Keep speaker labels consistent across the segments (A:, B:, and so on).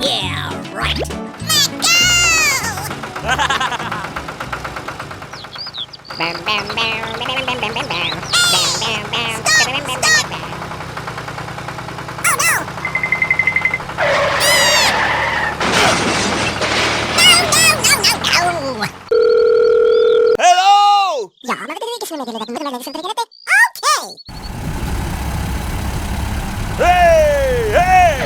A: Yeah, right. Let go! Bam, bam, bam, bam, bam, bam, bam, bam, bam. Bam, bam, bam,
B: Stop,
A: bam, bam, bam,
B: stop.
A: bam, bam.
B: Oh no! No!
C: Hello!
B: Ja, maar dat is niet dat. Okay.
C: Hey! Hey!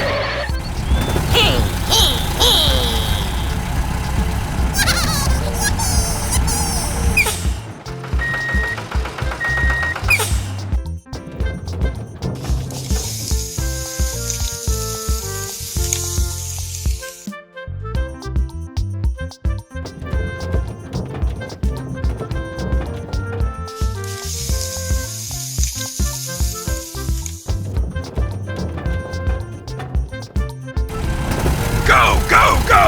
C: Go, go, go!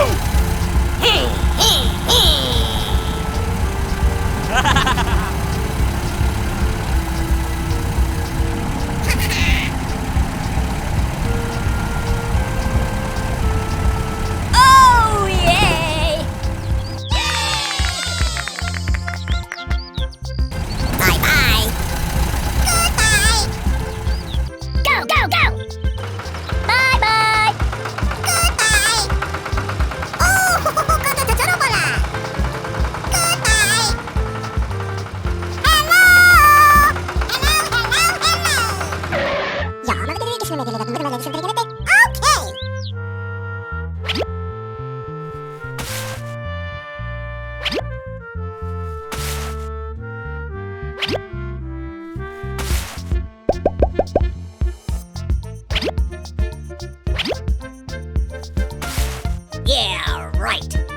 A: Oh, yay!
B: Bye-bye. Goodbye.
A: Go, go, go! Bye-bye!
B: Goodbye. Oh, ganda sa charo pala. Goodbye. Hello. Hello, hello, hello. Ja, maar dat is niet dat. Okay.
A: Yeah, right.